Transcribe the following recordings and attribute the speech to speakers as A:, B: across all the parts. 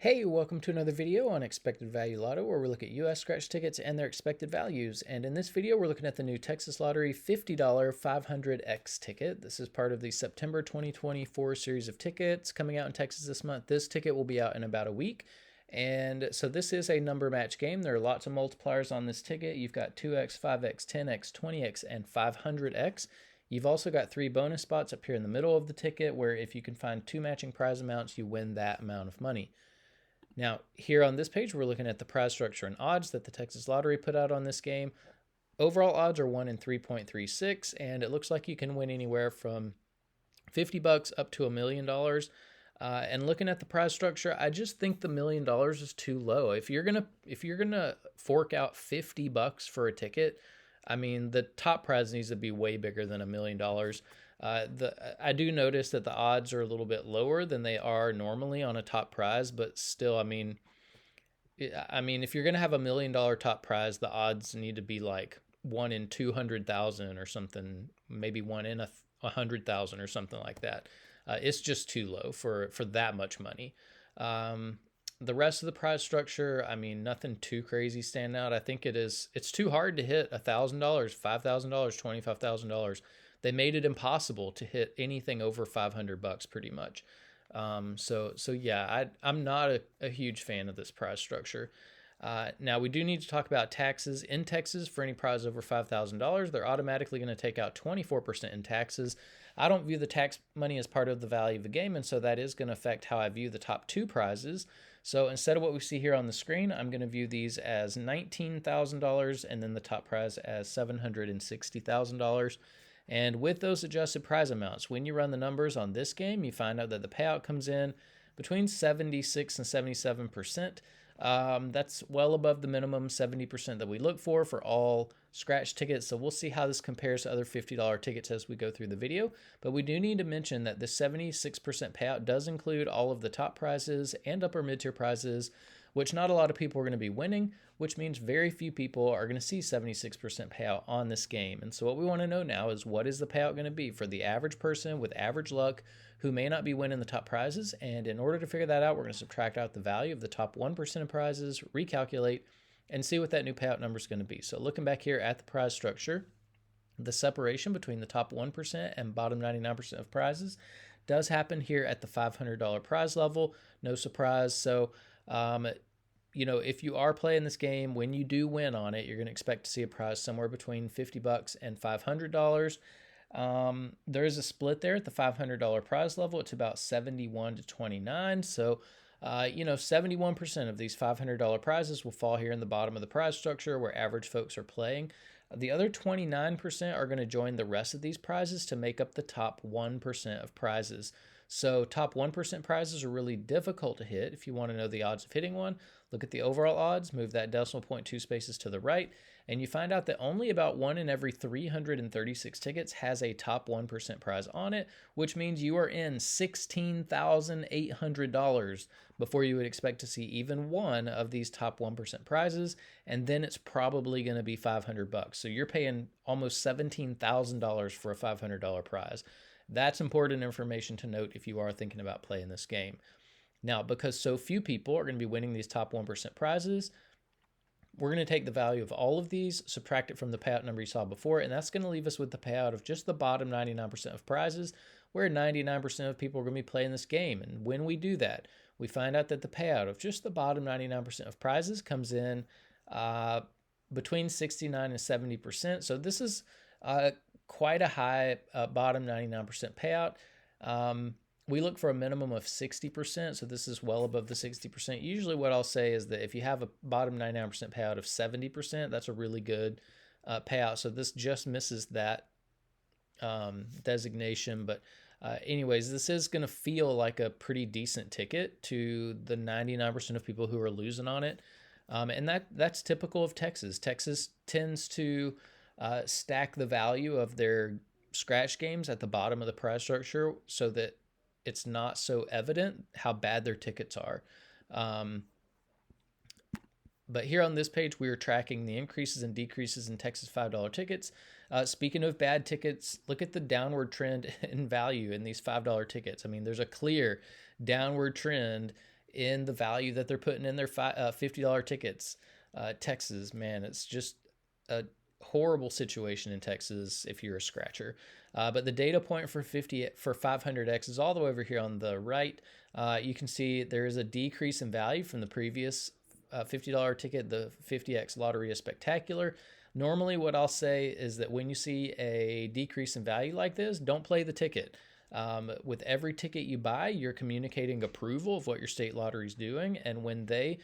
A: Hey, welcome to another video on Expected Value Lotto, where we look at US scratch tickets and their expected values. And in this video, we're looking at the new Texas Lottery $50 500X ticket. This is part of the September 2024 series of tickets coming out in Texas this month. This ticket will be out in about a week. And so this is a number match game. There are lots of multipliers on this ticket. You've got 2X, 5X, 10X, 20X, and 500X. You've also got 3 bonus spots up here in the middle of the ticket, where if you can find 2 matching prize amounts, you win that amount of money. Now, here on this page, we're looking at the prize structure and odds that the Texas Lottery put out on this game. Overall odds are 1 in 3.36, and it looks like you can win anywhere from $50 up to $1 million. And looking at the prize structure, I just think the $1 million is too low. If you're gonna fork out $50 for a ticket, I mean, the top prize needs to be way bigger than $1 million. I do notice that the odds are a little bit lower than they are normally on a top prize, but still, I mean, if you're gonna have $1 million top prize, the odds need to be like 1 in 200,000 or something, maybe 1 in 100,000 or something like that. It's just too low for that much money. The rest of the prize structure, I mean, nothing too crazy stand out. I think it's too hard to hit $1,000, $5,000, $25,000. They made it impossible to hit anything over $500 pretty much. So yeah, I'm not a huge fan of this prize structure. Now we do need to talk about taxes. In Texas, for any prize over $5,000, they're automatically going to take out 24% in taxes. I don't view the tax money as part of the value of the game, and so that is going to affect how I view the top 2 prizes. So instead of what we see here on the screen, I'm going to view these as $19,000 and then the top prize as $760,000. And with those adjusted prize amounts, when you run the numbers on this game, you find out that the payout comes in between 76 and 77%. That's well above the minimum 70% that we look for all scratch tickets. So we'll see how this compares to other $50 tickets as we go through the video. But we do need to mention that the 76% payout does include all of the top prizes and upper mid-tier prizes, which not a lot of people are going to be winning, which means very few people are going to see 76% payout on this game. And so what we want to know now is, what is the payout going to be for the average person with average luck who may not be winning the top prizes? And in order to figure that out, we're going to subtract out the value of the top 1% of prizes, recalculate, and see what that new payout number is going to be. So looking back here at the prize structure, the separation between the top 1% and bottom 99% of prizes does happen here at the $500 prize level. No surprise. So if you are playing this game, when you do win on it, you're going to expect to see a prize somewhere between $50 and $500. There is a split there at the $500 prize level. It's about 71 to 29. So, 71% of these $500 prizes will fall here in the bottom of the prize structure where average folks are playing. The other 29% are going to join the rest of these prizes to make up the top 1% of prizes. So top 1% prizes are really difficult to hit. If you want to know the odds of hitting one, look at the overall odds, move that decimal point 2 spaces to the right, and you find out that only about 1 in every 336 tickets has a top 1% prize on it, which means you are in $16,800 before you would expect to see even one of these top 1% prizes, and then it's probably going to be $500. So you're paying almost $17,000 for a $500 prize. That's important information to note if you are thinking about playing this game. Now, because so few people are going to be winning these top 1% prizes, we're going to take the value of all of these, subtract it from the payout number you saw before, and that's going to leave us with the payout of just the bottom 99% of prizes, where 99% of people are going to be playing this game. And when we do that, we find out that the payout of just the bottom 99% of prizes comes in between 69 and 70%. So this is quite a high bottom 99% payout. We look for a minimum of 60%, so this is well above the 60%. Usually what I'll say is that if you have a bottom 99% payout of 70%, that's a really good payout. So this just misses that designation. But anyways, this is going to feel like a pretty decent ticket to the 99% of people who are losing on it. And that's typical of Texas. Texas tends to stack the value of their scratch games at the bottom of the prize structure so that it's not so evident how bad their tickets are. But here on this page, we are tracking the increases and decreases in Texas $5 tickets. Speaking of bad tickets, look at the downward trend in value in these $5 tickets. I mean, there's a clear downward trend in the value that they're putting in their $50 tickets. Texas, man, it's just a horrible situation in Texas if you're a scratcher. But the data point for 500x is all the way over here on the right. You can see there is a decrease in value from the previous $50 ticket. The 50x lottery is spectacular. Normally, what I'll say is that when you see a decrease in value like this, don't play the ticket. With every ticket you buy, you're communicating approval of what your state lottery is doing. And when they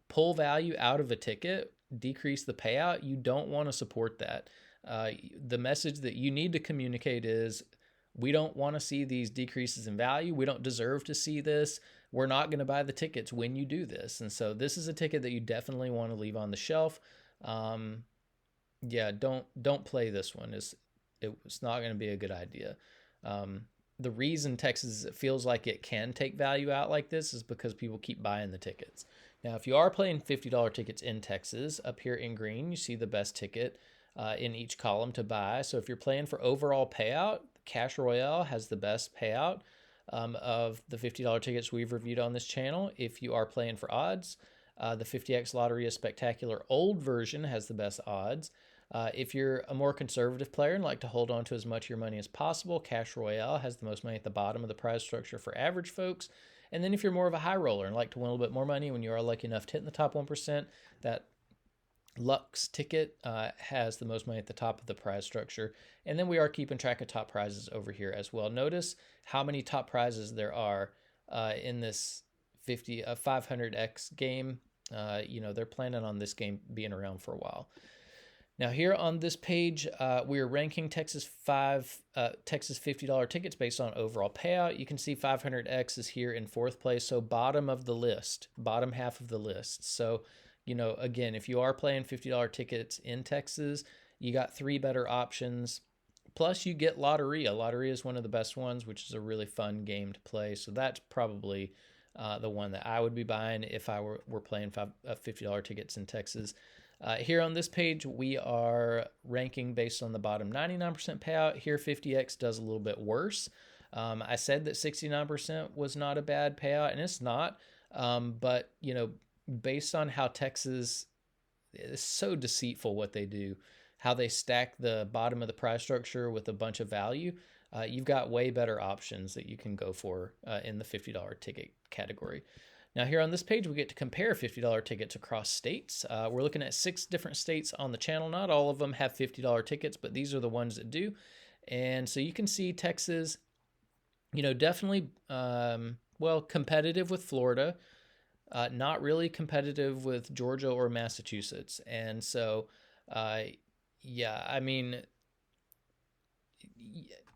A: pull value out of a ticket, decrease the payout, you don't want to support that. The message that you need to communicate is, we don't want to see these decreases in value. We don't deserve to see this. We're not going to buy the tickets when you do this. And so this is a ticket that you definitely want to leave on the shelf. Yeah, don't play this one. It's not going to be a good idea. The reason Texas feels like it can take value out like this is because people keep buying the tickets. Now, if you are playing $50 tickets in Texas, up here in green, you see the best ticket in each column to buy. So if you're playing for overall payout, Cash Royale has the best payout of the $50 tickets we've reviewed on this channel. If you are playing for odds, the 50x Lottery is Spectacular Old version has the best odds. If you're a more conservative player and like to hold on to as much of your money as possible, Cash Royale has the most money at the bottom of the prize structure for average folks. And then if you're more of a high roller and like to win a little bit more money when you are lucky enough to hit in the top 1%, that Lux ticket has the most money at the top of the prize structure. And then we are keeping track of top prizes over here as well. Notice how many top prizes there are in this 500x game. They're planning on this game being around for a while. Now here on this page, we are ranking Texas $50 tickets based on overall payout. You can see 500x is here in 4th place, so bottom of the list, bottom half of the list. So, again, if you are playing $50 tickets in Texas, you got 3 better options. Plus, you get Lotteria. Lotteria is one of the best ones, which is a really fun game to play. So that's probably the one that I would be buying if I were playing $50 tickets in Texas. Here on this page, we are ranking based on the bottom 99% payout. Here, 50x does a little bit worse. I said that 69% was not a bad payout, and it's not. But, based on how Texas is so deceitful what they do, how they stack the bottom of the prize structure with a bunch of value, you've got way better options that you can go for in the $50 ticket category. Now here on this page, we get to compare $50 tickets across states. We're looking at 6 different states on the channel. Not all of them have $50 tickets, but these are the ones that do. And so you can see Texas, definitely, competitive with Florida, not really competitive with Georgia or Massachusetts. And so,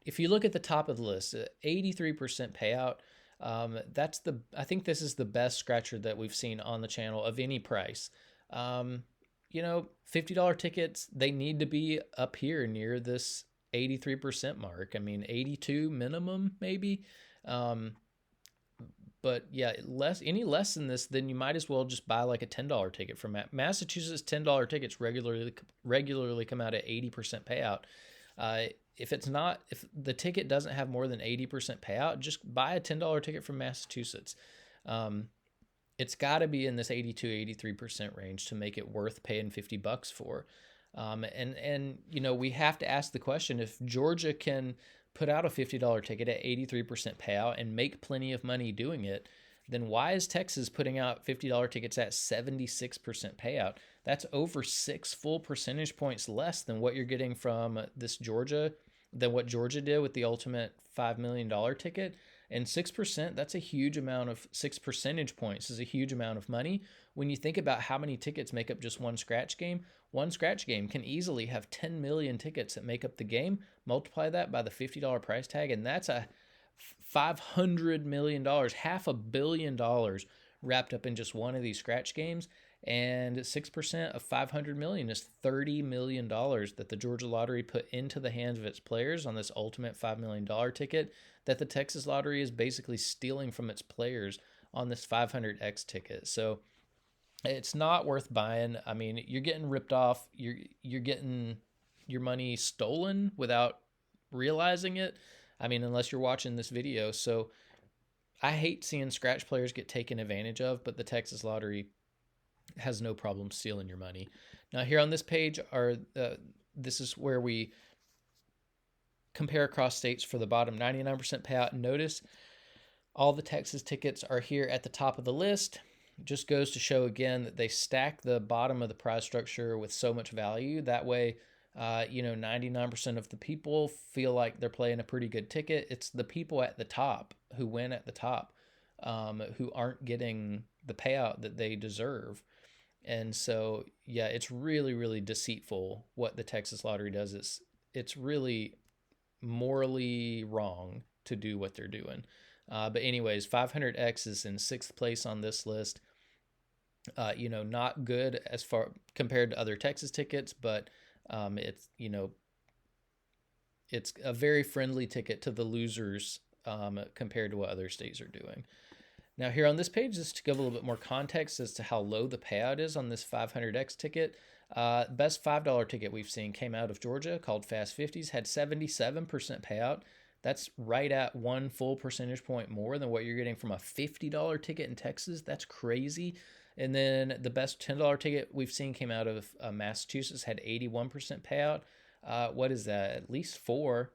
A: if you look at the top of the list, 83% payout, I think this is the best scratcher that we've seen on the channel of any price. $50 tickets, they need to be up here near this 83% mark. 82 minimum maybe. But yeah, any less than this, then you might as well just buy like a $10 ticket from Massachusetts. $10 tickets regularly come out at 80% payout. If the ticket doesn't have more than 80% payout, just buy a $10 ticket from Massachusetts. It's got to be in this 82, 83% range to make it worth paying $50 for. We have to ask the question, if Georgia can put out a $50 ticket at 83% payout and make plenty of money doing it, then why is Texas putting out $50 tickets at 76% payout? That's over 6 full percentage points less than what you're getting from what Georgia did with the ultimate $5 million ticket. And 6%, that's a huge amount of 6 percentage points is a huge amount of money. When you think about how many tickets make up just one scratch game can easily have 10 million tickets that make up the game. Multiply that by the $50 price tag, and that's a $500 million, $500 million wrapped up in just one of these scratch games. And 6% of 500 million is $30 million that the Georgia Lottery put into the hands of its players on this ultimate $5 million ticket that the Texas Lottery is basically stealing from its players on this 500x ticket. So it's not worth buying. You're getting ripped off. You're getting your money stolen without realizing it. Unless you're watching this video. So I hate seeing scratch players get taken advantage of, but the Texas Lottery has no problem stealing your money. Now here on this page are this is where we compare across states for the bottom 99% payout. Notice all the Texas tickets are here at the top of the list. Just goes to show again that they stack the bottom of the prize structure with so much value. That way, 99% of the people feel like they're playing a pretty good ticket. It's the people at the top who win at the top who aren't getting the payout that they deserve. And so, yeah, it's really, really deceitful what the Texas Lottery does. It's really morally wrong to do what they're doing. But anyways, 500X is in 6th place on this list. Not good as far compared to other Texas tickets, but it's it's a very friendly ticket to the losers compared to what other states are doing. Now here on this page, just to give a little bit more context as to how low the payout is on this 500X ticket, best $5 ticket we've seen came out of Georgia called Fast 50s, had 77% payout. That's right at 1 full percentage point more than what you're getting from a $50 ticket in Texas. That's crazy. And then the best $10 ticket we've seen came out of Massachusetts, had 81% payout. What is that? At least four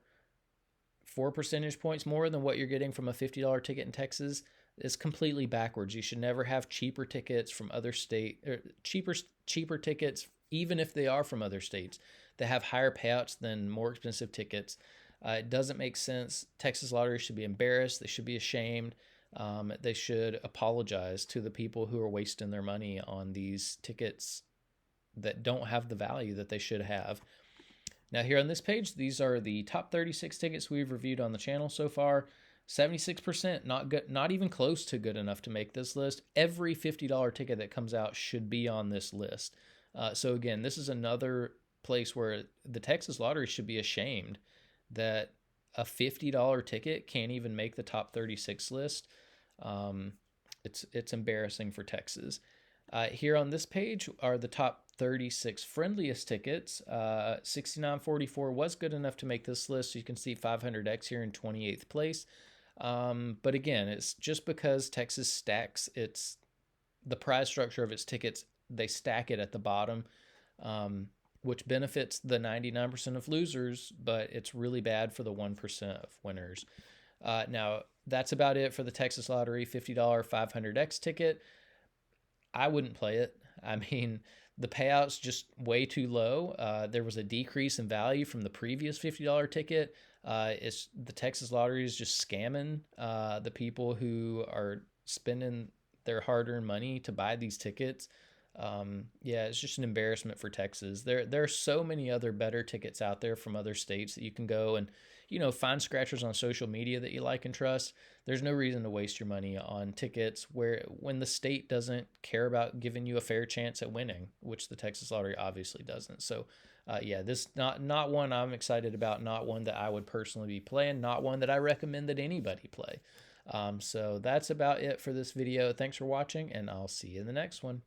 A: percentage points more than what you're getting from a $50 ticket in Texas. Is completely backwards. You should never have cheaper tickets from other state or cheaper tickets, even if they are from other states, that have higher payouts than more expensive tickets. It doesn't make sense. Texas Lottery should be embarrassed. They should be ashamed. They should apologize to the people who are wasting their money on these tickets that don't have the value that they should have. Now here on this page, these are the top 36 tickets we've reviewed on the channel so far. 76%, not good, not even close to good enough to make this list. Every $50 ticket that comes out should be on this list. So again, this is another place where the Texas Lottery should be ashamed that a $50 ticket can't even make the top 36 list. It's embarrassing for Texas. Here on this page are the top 36 friendliest tickets. 6944 was good enough to make this list. So you can see 500X here in 28th place. But again, it's just because Texas stacks the prize structure of its tickets, they stack it at the bottom, which benefits the 99% of losers, but it's really bad for the 1% of winners. Now, that's about it for the Texas Lottery $50 500X ticket. I wouldn't play it. I mean, the payout's just way too low. There was a decrease in value from the previous $50 ticket. It's the Texas Lottery is just scamming the people who are spending their hard-earned money to buy these tickets. It's just an embarrassment for Texas. There are so many other better tickets out there from other states that you can go and find scratchers on social media that you like and trust. There's no reason to waste your money on tickets when the state doesn't care about giving you a fair chance at winning, which the Texas Lottery obviously doesn't. So this not one I'm excited about, not one that I would personally be playing, not one that I recommend that anybody play. So that's about it for this video. Thanks for watching, and I'll see you in the next one.